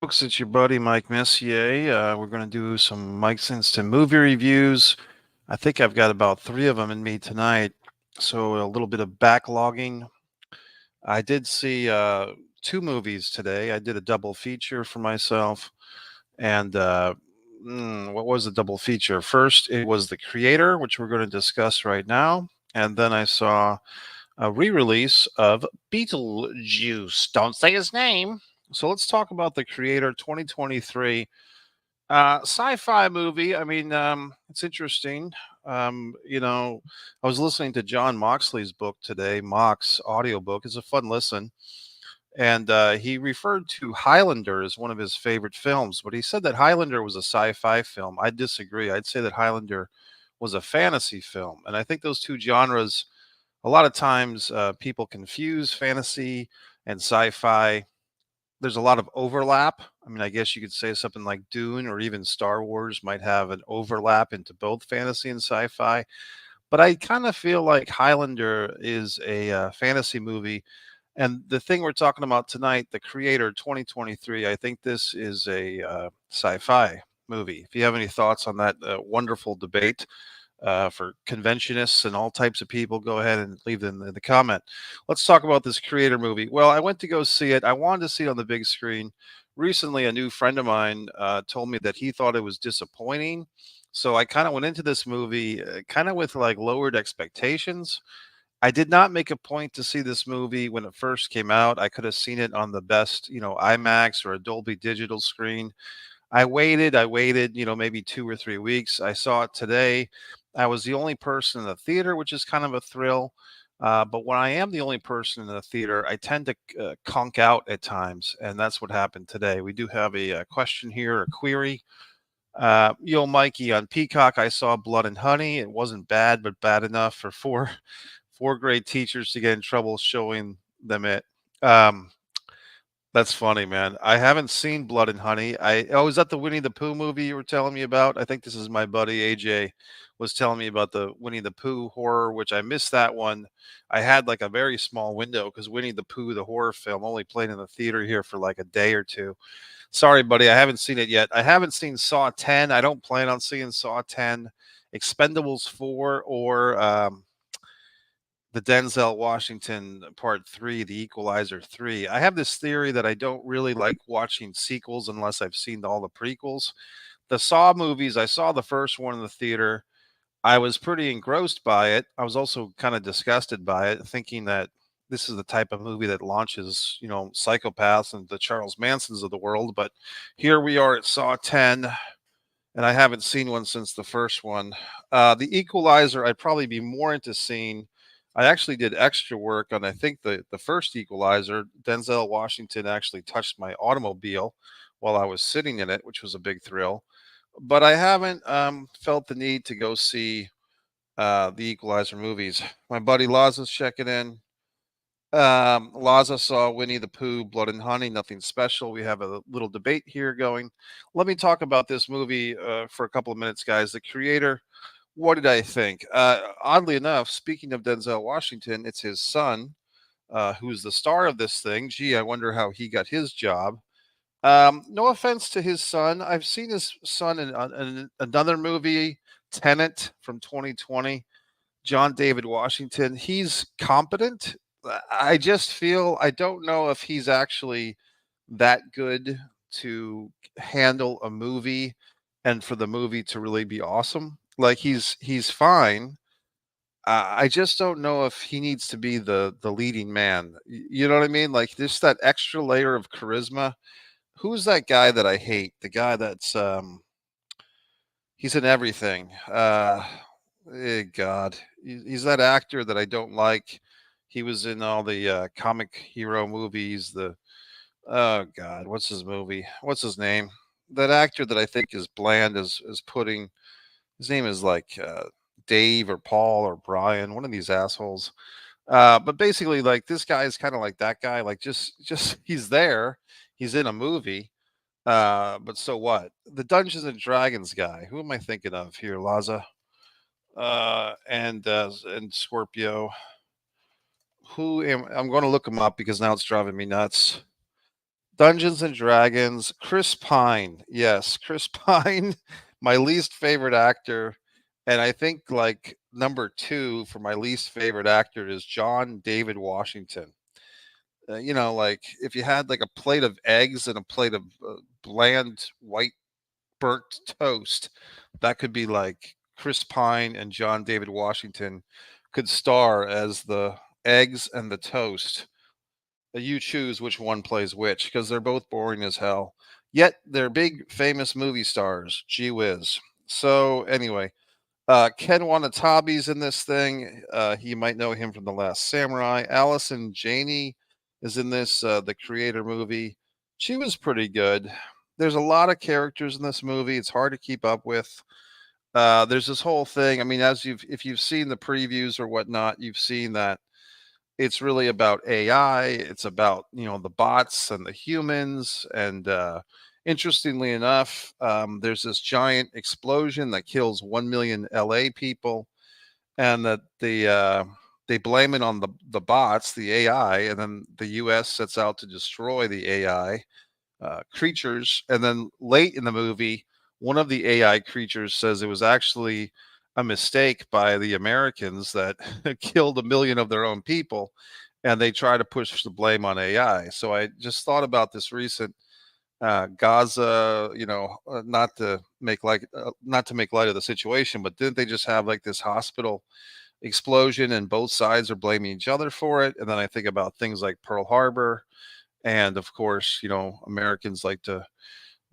Folks, it's your buddy Mike Messier. We're going to do some Mike's Instant movie reviews. I think I've got about three of them in me tonight. So a little bit of backlogging. I did see two movies today. I did a double feature for myself. And what was the double feature? First, it was The Creator, which we're going to discuss right now. And then I saw a re-release of Beetlejuice. Don't say his name. So let's talk about The Creator 2023 sci-fi movie. It's interesting. I was listening to John Moxley's book today. Mox audiobook is a fun listen, and he referred to Highlander as one of his favorite films. But he said that Highlander was a sci-fi film. I disagree. I'd say that Highlander was a fantasy film, and I think those two genres a lot of times people confuse fantasy and sci-fi. There's a lot of overlap. I mean, I guess you could say something like Dune or even Star Wars might have an overlap into both fantasy and sci-fi. But I kind of feel like Highlander is a fantasy movie. And the thing we're talking about tonight, The Creator 2023, I think this is a sci-fi movie. If you have any thoughts on that wonderful debate, for conventionists and all types of people, go ahead and leave them in the comment. Let's talk about this Creator movie. Well, I went to go see it. I wanted to see it on the big screen. Recently, a new friend of mine told me that he thought it was disappointing. So I kind of went into this movie kind of with like lowered expectations. I did not make a point to see this movie when it first came out. I could have seen it on the best, IMAX or a Dolby Digital screen. I waited, maybe 2 or 3 weeks. I saw it today. I was the only person in the theater, which is kind of a thrill. But when I am the only person in the theater, I tend to conk out at times, and that's what happened today. We do have a question here, a query. Yo, Mikey, on Peacock, I saw Blood and Honey. It wasn't bad, but bad enough for four grade teachers to get in trouble showing them it. Um, that's funny, man. I haven't seen Blood and Honey. Is that the Winnie the Pooh movie you were telling me about? I think this is my buddy AJ was telling me about the Winnie the Pooh horror, which I missed that one. I had like a very small window because Winnie the Pooh, the horror film, only played in the theater here for like a day or two. Sorry, buddy, I haven't seen it yet. I haven't seen Saw 10. I don't plan on seeing Saw 10, Expendables 4, or the Denzel Washington Part 3, The Equalizer 3. I have this theory that I don't really like watching sequels unless I've seen all the prequels. The Saw movies, I saw the first one in the theater. I was pretty engrossed by it. I was also kind of disgusted by it, thinking that this is the type of movie that launches, psychopaths and the Charles Mansons of the world. But here we are at Saw 10, and I haven't seen one since the first one. The Equalizer, I'd probably be more into seeing. I actually did extra work on, I think, the first Equalizer. Denzel Washington actually touched my automobile while I was sitting in it, which was a big thrill. But I haven't felt the need to go see the Equalizer movies. My buddy Laza's checking in. Laza saw Winnie the Pooh, Blood and Honey, nothing special. We have a little debate here going. Let me talk about this movie for a couple of minutes, guys. The Creator, what did I think? Oddly enough, speaking of Denzel Washington, it's his son who's the star of this thing. Gee, I wonder how he got his job. No offense to his son. I've seen his son in another movie, Tenet from 2020. John David Washington. He's competent. I just feel I don't know if he's actually that good to handle a movie and for the movie to really be awesome. Like he's fine. I just don't know if he needs to be the leading man. You know what I mean? Like just that extra layer of charisma. Who's that guy that I hate? The guy that's he's in everything. God, he's that actor that I don't like. He was in all the comic hero movies. The oh God, what's his movie? What's his name? That actor that I think is bland as pudding. His name is like Dave or Paul or Brian, one of these assholes. But basically, like this guy is kind of like that guy. Like just he's there. He's in a movie. But so what? The Dungeons and Dragons guy. Who am I thinking of here, Laza? And Scorpio. I'm going to look him up because now it's driving me nuts. Dungeons and Dragons, Chris Pine. Yes, Chris Pine, my least favorite actor. And I think like number two for my least favorite actor is John David Washington. Like if you had like a plate of eggs and a plate of bland white burnt toast, that could be like Chris Pine and John David Washington could star as the eggs and the toast. You choose which one plays which because they're both boring as hell. Yet they're big famous movie stars. Gee whiz. So anyway, Ken Wanatabe's in this thing. You might know him from The Last Samurai. Allison Janney is in this, the Creator movie. She was pretty good. There's a lot of characters in this movie. It's hard to keep up with. There's this whole thing. I mean, if you've seen the previews or whatnot, you've seen that it's really about AI. It's about the bots and the humans. And interestingly enough, there's this giant explosion that kills 1 million LA people, and that they blame it on the bots, the AI, and then the U.S. sets out to destroy the AI creatures. And then late in the movie, one of the AI creatures says it was actually a mistake by the Americans that killed 1 million of their own people, and they try to push the blame on AI. So I just thought about this recent Gaza, not to make light of the situation, but didn't they just have like this hospital explosion and both sides are blaming each other for it? And then I think about things like Pearl Harbor, and of course, Americans like to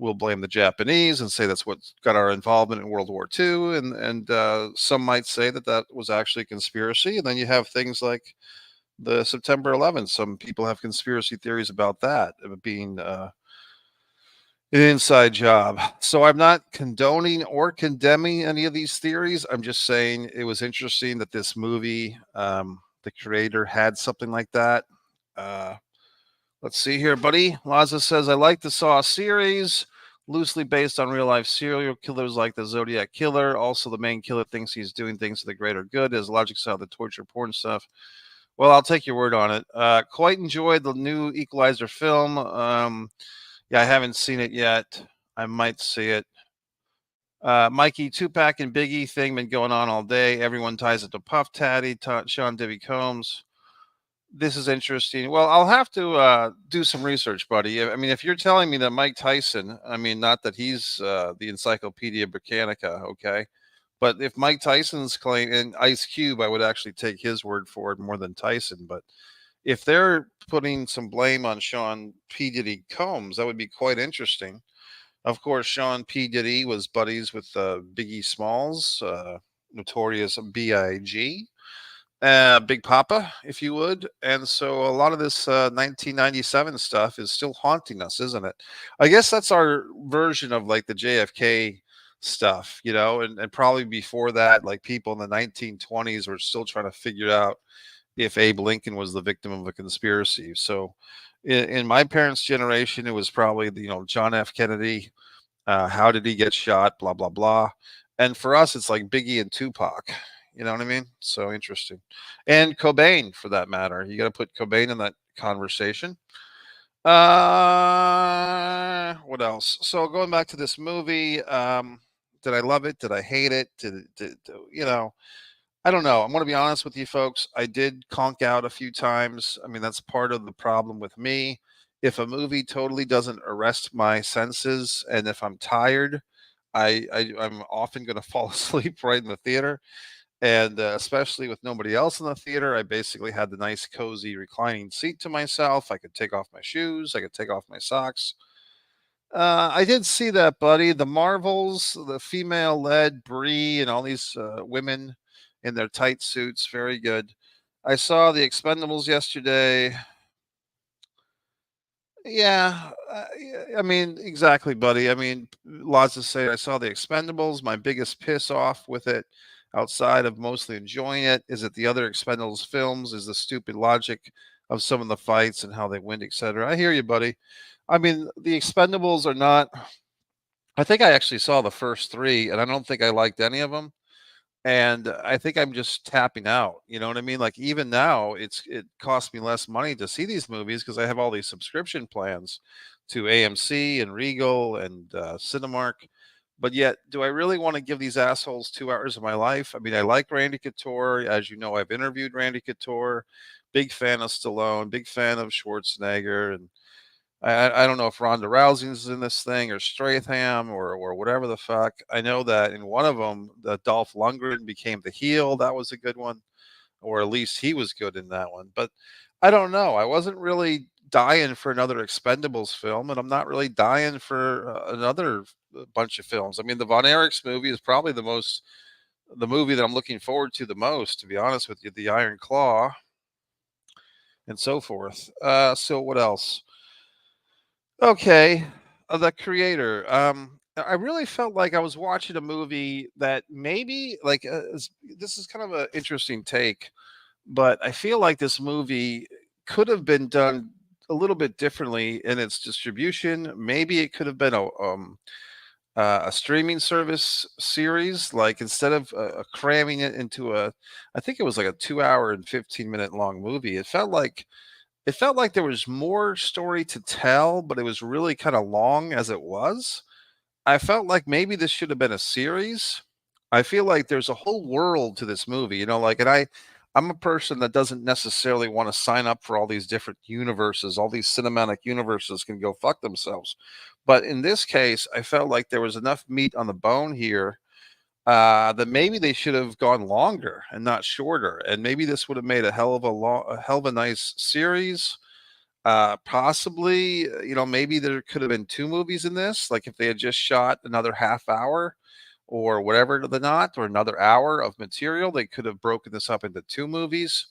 will blame the Japanese and say that's what got our involvement in World War II, and some might say that that was actually a conspiracy. And then you have things like the September 11th. Some people have conspiracy theories about that being an inside job. So I'm not condoning or condemning any of these theories. I'm just saying it was interesting that this movie, the creator, had something like that. Uh, let's see here, buddy. Laza says, I like the Saw series, loosely based on real life serial killers like the Zodiac Killer. Also, the main killer thinks he's doing things for the greater good. His logic side of the torture porn stuff. Well, I'll take your word on it. Quite enjoyed the new Equalizer film. Yeah, I haven't seen it yet. I might see it. Mikey, Tupac and Biggie thing been going on all day. Everyone ties it to Puff Daddy, Sean Diddy Combs. This is interesting. Well, I'll have to do some research, buddy. I mean, if you're telling me that Mike Tyson, I mean, not that he's the Encyclopedia Britannica, okay, but if Mike Tyson's claim and Ice Cube, I would actually take his word for it more than Tyson. But if they're putting some blame on Sean P. Diddy Combs, that would be quite interesting. Of course, Sean P. Diddy was buddies with Biggie Smalls, notorious B.I.G., Big Papa, if you would. And so a lot of this 1997 stuff is still haunting us, isn't it? I guess that's our version of like the JFK stuff, and probably before that, like people in the 1920s were still trying to figure out if Abe Lincoln was the victim of a conspiracy. So in my parents' generation, it was probably, John F. Kennedy. How did he get shot? Blah, blah, blah. And for us, it's like Biggie and Tupac. You know what I mean? So interesting. And Cobain, for that matter. You got to put Cobain in that conversation. What else? So going back to this movie, did I love it? Did I hate it? I don't know. I'm going to be honest with you folks. I did conk out a few times. I mean, that's part of the problem with me. If a movie totally doesn't arrest my senses, and if I'm tired, I'm often going to fall asleep right in the theater. And especially with nobody else in the theater, I basically had the nice, cozy, reclining seat to myself. I could take off my shoes. I could take off my socks. I did see that, buddy. The Marvels, the female-led Brie, and all these women in their tight suits, very good. I saw the Expendables yesterday. Yeah, I mean, exactly, buddy. I mean, lots to say. I saw the Expendables. My biggest piss off with it, outside of mostly enjoying it, is that the other Expendables films is the stupid logic of some of the fights and how they win, etc. I hear you, buddy. I mean, the Expendables are not. I think I actually saw the first three, and I don't think I liked any of them. and I think I'm just tapping out. You know what I mean? Like even now, it costs me less money to see these movies because I have all these subscription plans to AMC and Regal and Cinemark. But yet, do I really want to give these assholes 2 hours of my life? I mean, I like Randy Couture. As you know, I've interviewed Randy Couture. Big fan of Stallone. Big fan of Schwarzenegger. And I don't know if Ronda Rousey's in this thing or Stratham or whatever the fuck. I know that in one of them, the Dolph Lundgren became the heel. That was a good one, or at least he was good in that one. But I don't know. I wasn't really dying for another Expendables film, and I'm not really dying for another bunch of films. I mean, the Von Erichs movie is probably the movie that I'm looking forward to the most, to be honest with you. The Iron Claw and so forth. So what else? Okay, the creator. I really felt like I was watching a movie that maybe like this is kind of an interesting take, but I feel like this movie could have been done a little bit differently in its distribution. Maybe it could have been a streaming service series, like instead of cramming it into I think it was like a 2 hour and 15-minute long movie. It felt like there was more story to tell, but it was really kind of long as it was. I felt like maybe this should have been a series. I feel like there's a whole world to this movie, like, and I'm a person that doesn't necessarily want to sign up for all these different universes. All these cinematic universes can go fuck themselves. But in this case, I felt like there was enough meat on the bone here that maybe they should have gone longer and not shorter. And maybe this would have made a hell of a nice series. Possibly, maybe there could have been two movies in this. Like if they had just shot another half hour or whatever the not, or another hour of material, they could have broken this up into two movies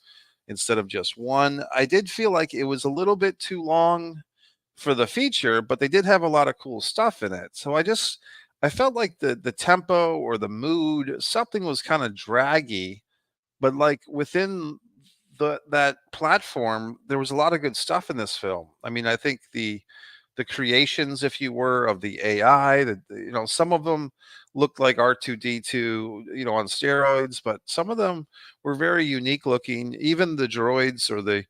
instead of just one. I did feel like it was a little bit too long for the feature, but they did have a lot of cool stuff in it. So I felt like the tempo or the mood, something was kind of draggy, but like within that platform, there was a lot of good stuff in this film. I mean, I think the creations, if you were, of the AI, some of them looked like R2D2, on steroids, but some of them were very unique looking. Even the droids or the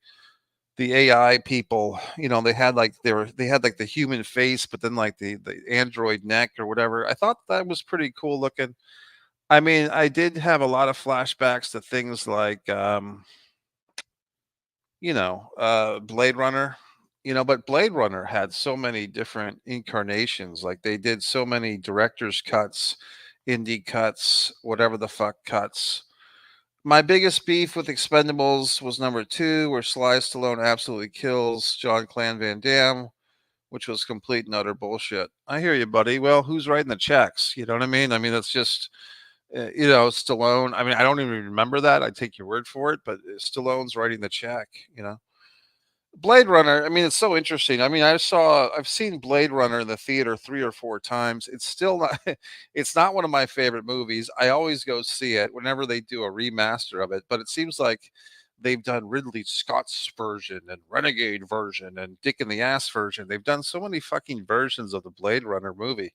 AI people, they had like the human face, but then like the android neck or whatever. I thought that was pretty cool looking. I mean, I did have a lot of flashbacks to things like Blade Runner, but Blade Runner had so many different incarnations. Like they did so many director's cuts, indie cuts, whatever the fuck cuts. My biggest beef with Expendables was number two, where Sly Stallone absolutely kills John Clan Van Damme, which was complete and utter bullshit. I hear you, buddy. Well, who's writing the checks? You know what I mean? I mean, that's just, Stallone. I mean, I don't even remember that. I take your word for it, but Stallone's writing the check. Blade Runner, I mean, it's so interesting. I mean, I've seen Blade Runner in the theater 3 or 4 times. It's still not, it's not one of my favorite movies. I always go see it whenever they do a remaster of it, but it seems like they've done Ridley Scott's version and Renegade version and Dick in the Ass version. They've done so many fucking versions of the Blade Runner movie,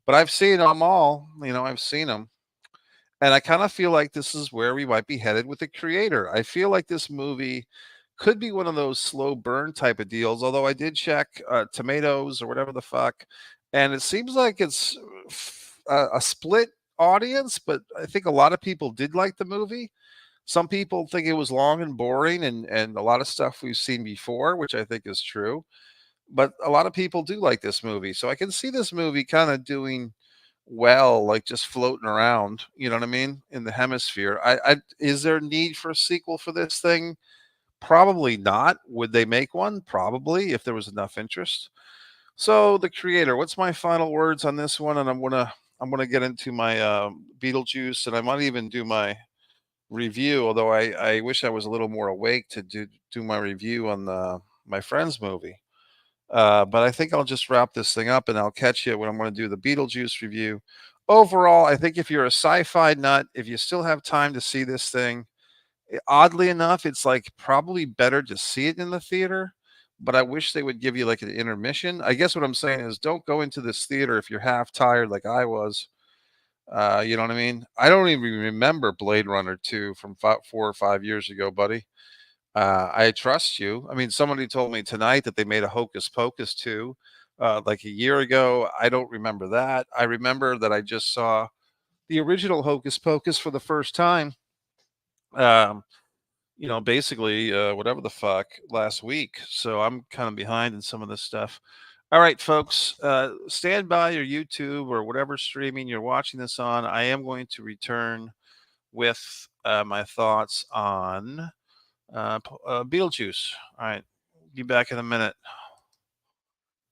but I've seen them all. I've seen them. And I kind of feel like this is where we might be headed with the creator. I feel like this movie could be one of those slow burn type of deals. Although I did check Tomatoes or whatever the fuck, and it seems like it's a split audience. But I think a lot of people did like the movie. Some people think it was long and boring, and a lot of stuff we've seen before, which I think is true. But a lot of people do like this movie, so I can see this movie kind of doing well, like just floating around. You know what I mean? In the hemisphere. Is there a need for a sequel for this thing? Probably not. Would they make one? Probably, if there was enough interest. So the creator, what's my final words on this one? And I'm gonna get into my Beetlejuice, and I might even do my review. Although I wish I was a little more awake to do my review on the my friend's movie. But I think I'll just wrap this thing up, and I'll catch you when I'm going to do the Beetlejuice review. Overall, I think if you're a sci-fi nut, if you still have time to see this thing, oddly enough, it's like probably better to see it in the theater. But I wish they would give you like an intermission. I guess what I'm saying is don't go into this theater if you're half tired like I was. You know what I mean? I don't even remember Blade Runner 2 from 4 or 5 years ago, buddy. I trust you. I mean, somebody told me tonight that they made a Hocus Pocus 2 like a year ago. I don't remember that. I remember that I just saw the original Hocus Pocus for the first time. Um, basically, whatever the fuck, last week. So I'm kind of behind in some of this stuff. All right, folks, stand by your YouTube or whatever streaming you're watching this on. I am going to return with my thoughts on Beetlejuice. All right, be back in a minute.